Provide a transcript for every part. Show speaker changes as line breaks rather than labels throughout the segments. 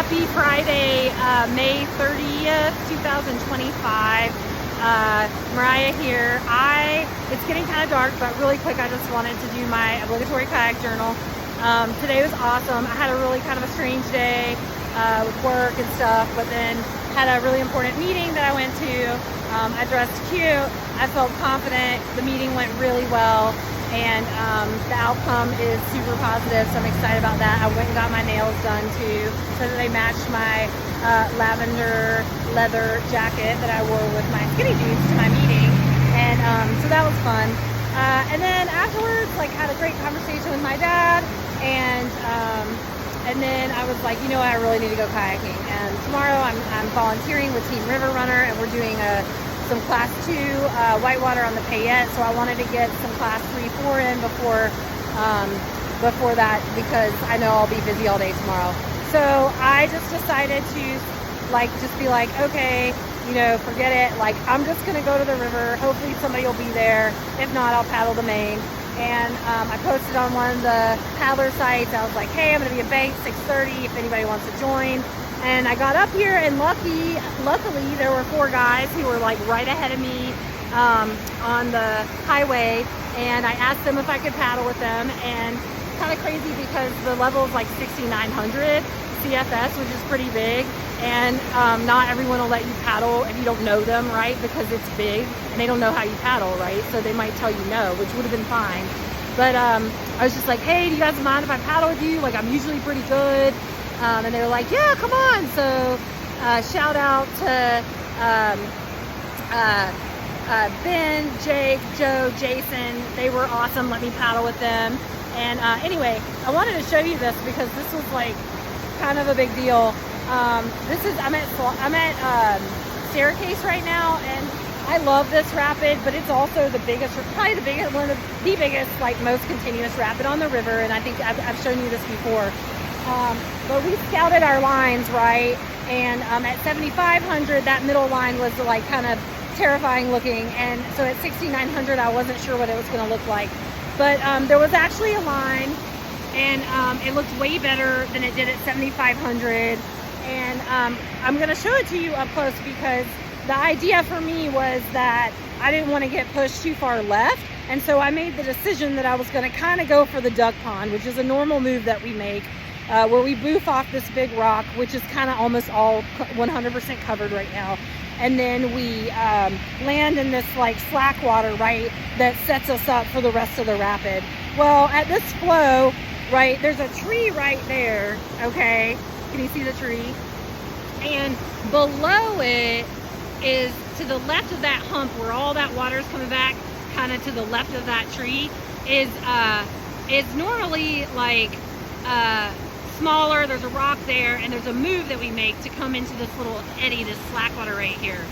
Happy Friday, May 30th, 2025. Mariah here. It's getting kind of dark, but really quick, I just wanted to do my obligatory kayak journal. Today was awesome. I had a really kind of a strange day with work and stuff, but then had a really important meeting that I went to. I dressed cute. I felt confident. The meeting went really well. And the outcome is super positive, so I'm excited about that. I went and got my nails done too, so that they matched my lavender leather jacket that I wore with my skinny jeans to my meeting, and so that was fun. And then afterwards, like, had a great conversation with my dad, and then I was like, you know what, I really need to go kayaking. And tomorrow I'm volunteering with Team River Runner, and we're doing some class 2 whitewater on the Payette, so I wanted to get some class 3-4 in before that, because I know I'll be busy all day tomorrow. So I just decided to just be like, okay, you know, forget it. Like, I'm just gonna go to the river. Hopefully somebody will be there. If not, I'll paddle the main. And I posted on one of the paddler sites. I was like, hey, I'm gonna be at Bank 6:30 if anybody wants to join. And I got up here, and luckily there were 4 guys who were like right ahead of me on the highway, and I asked them if I could paddle with them. And it's kind of crazy because the level is like 6,900 CFS, which is pretty big, and not everyone will let you paddle if you don't know them, right? Because it's big and they don't know how you paddle, right? So they might tell you no, which would have been fine. But I was just like, hey, do you guys mind if I paddle with you? Like, I'm usually pretty good. And they were like, yeah, come on. So shout out to Ben, Jake, Joe, Jason. They were awesome. Let me paddle with them. And anyway, I wanted to show you this because this was like kind of a big deal. I'm at Staircase right now, and I love this rapid, but it's also the biggest, probably the biggest, one of the biggest, like, most continuous rapid on the river. And I think I've shown you this before. But we scouted our lines, right? And at 7,500, that middle line was like kind of terrifying looking. And so at 6,900, I wasn't sure what it was going to look like. But there was actually a line, and it looked way better than it did at 7,500. And I'm going to show it to you up close, because the idea for me was that I didn't want to get pushed too far left. And so I made the decision that I was going to kind of go for the duck pond, which is a normal move that we make. Where we boof off this big rock, which is kind of almost all 100% covered right now. And then we land in this like slack water, right, that sets us up for the rest of the rapid. Well, at this flow, right, there's a tree right there, okay? Can you see the tree? And below it is, to the left of that hump where all that water is coming back, kind of to the left of that tree, is normally like smaller. There's a rock there, and there's a move that we make to come into this little eddy, this slack water right here.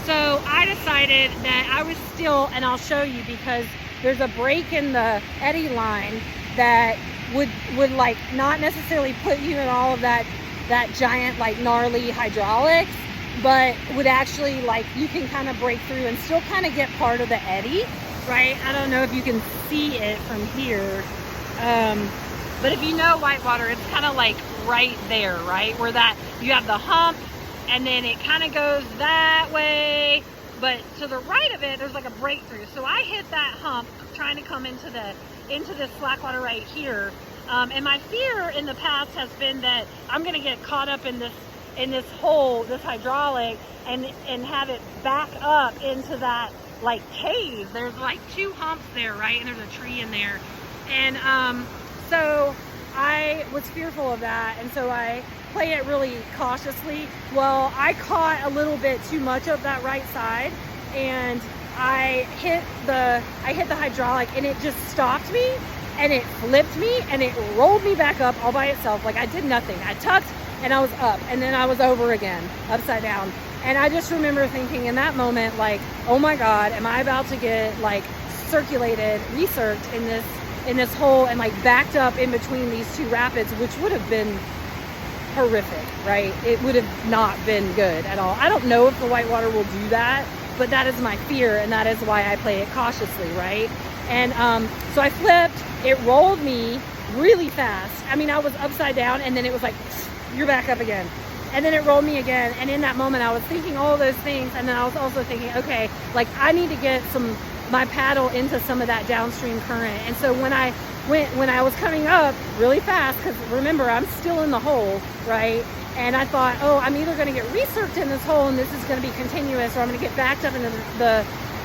So I decided that I was still, and I'll show you, because there's a break in the eddy line that would like not necessarily put you in all of that giant, like, gnarly hydraulics, but would actually, like, you can kind of break through and still kind of get part of the eddy, right? I don't know if you can see it from here. But if you know Whitewater, it's kind of like right there, right? Where that, you have the hump, and then it kind of goes that way, but to the right of it, there's like a breakthrough. So I hit that hump trying to come into this slack water right here. And my fear in the past has been that I'm gonna get caught up in this hole, this hydraulic, and have it back up into that, like, cave. There's like 2 humps there, right? And there's a tree in there. And so I was fearful of that, and so I play it really cautiously. Well, I caught a little bit too much of that right side, and I hit the hydraulic, and it just stopped me, and it flipped me, and it rolled me back up all by itself. Like, I did nothing. I tucked, and I was up, and then I was over again, upside down. And I just remember thinking in that moment, like, oh my God, am I about to get, like, recirced in this hole, and like backed up in between these 2 rapids, which would have been horrific, right? It would have not been good at all. I don't know if the Whitewater will do that, but that is my fear, and that is why I play it cautiously, right? And so I flipped, it rolled me really fast. I mean, I was upside down, and then it was like, you're back up again. And then it rolled me again. And in that moment, I was thinking all those things. And then I was also thinking, okay, like I need to get my paddle into some of that downstream current. And so when I was coming up really fast, because remember, I'm still in the hole, right? And I thought, oh, I'm either going to get recirced in this hole and this is going to be continuous, or I'm going to get backed up into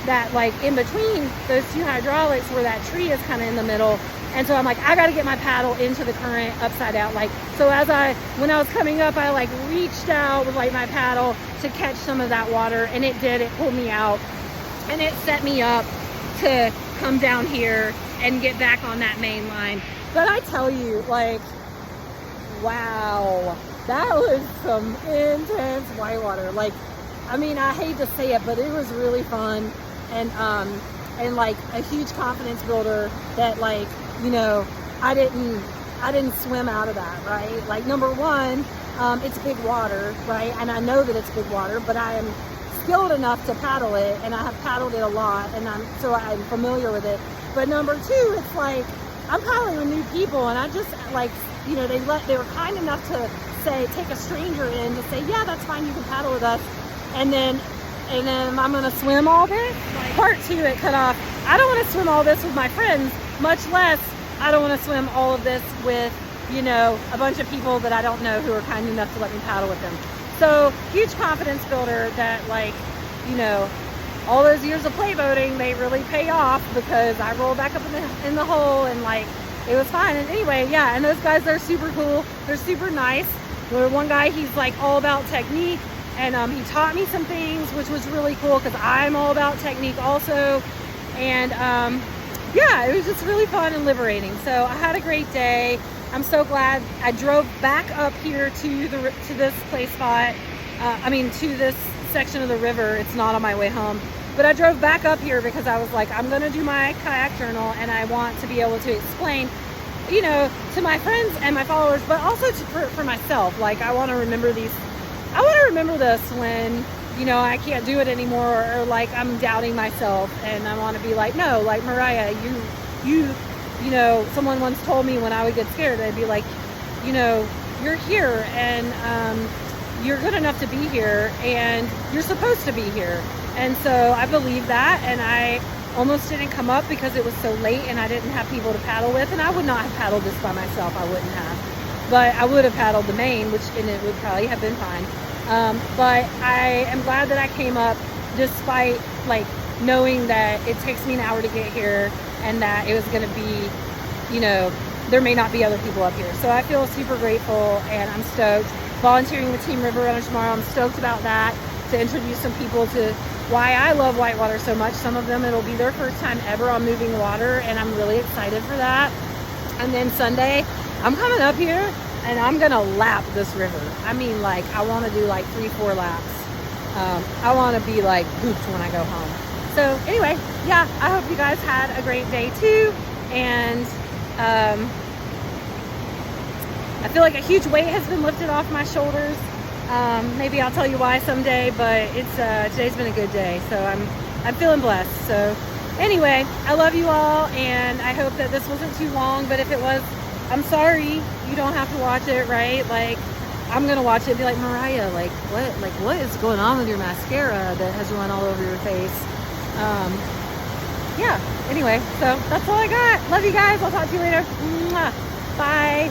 that like in between those two hydraulics where that tree is kind of in the middle. And so I'm like, I got to get my paddle into the current upside out. Like, so when I was coming up, I like reached out with like my paddle to catch some of that water, and it did. It pulled me out, and it set me up to come down here and get back on that main line. But I tell you, like, wow, that was some intense whitewater. Like, I mean, I hate to say it, but it was really fun, and like a huge confidence builder that, like, you know, I didn't swim out of that, right? Like, number one, it's big water, right? And I know that it's big water, but I am skilled enough to paddle it, and I have paddled it a lot, and so I'm familiar with it. But number two, it's like I'm paddling with new people, and I just, like, you know, they were kind enough to take a stranger in to say, yeah, that's fine, you can paddle with us, and then I'm gonna swim all this. Part two, it cut off. I don't want to swim all this with my friends, much less I don't want to swim all of this with, you know, a bunch of people that I don't know who are kind enough to let me paddle with them. So huge confidence builder that, like, you know, all those years of play boating, they really pay off, because I rolled back up in the hole, and like, it was fine. And anyway, yeah, and those guys, they're super cool. They're super nice. There's one guy, he's like all about technique, and he taught me some things, which was really cool, because I'm all about technique also. And yeah, it was just really fun and liberating. So I had a great day. I'm so glad I drove back up here to this play spot. To this section of the river. It's not on my way home, but I drove back up here because I was like, I'm gonna do my kayak journal, and I want to be able to explain, you know, to my friends and my followers, but also for myself. Like, I want to remember this when, you know, I can't do it anymore, or like I'm doubting myself, and I want to be like, no, like, Mariah, you know, someone once told me when I would get scared, they'd be like, you know, you're here, and you're good enough to be here, and you're supposed to be here. And so I believe that, and I almost didn't come up because it was so late and I didn't have people to paddle with, and I would not have paddled this by myself. I wouldn't have, but I would have paddled the main, and it would probably have been fine. But I am glad that I came up, despite, like, knowing that it takes me an hour to get here, and that it was going to be, you know, there may not be other people up here. So I feel super grateful, and I'm stoked. Volunteering with Team River Runners tomorrow, I'm stoked about that, to introduce some people to why I love Whitewater so much. Some of them, it'll be their first time ever on moving water, and I'm really excited for that. And then Sunday, I'm coming up here, and I'm gonna lap this river. I mean, like, I want to do like 3-4 laps. I want to be like pooped when I go home. So anyway, yeah, I hope you guys had a great day too, and I feel like a huge weight has been lifted off my shoulders. Maybe I'll tell you why someday, but today's been a good day, so I'm feeling blessed. So anyway, I love you all, and I hope that this wasn't too long, but if it was, I'm sorry. You don't have to watch it, right? Like, I'm gonna watch it and be like, Mariah, like what is going on with your mascara that has run all over your face? Yeah, anyway, so that's all I got. Love you guys. I'll talk to you later. Mwah. Bye.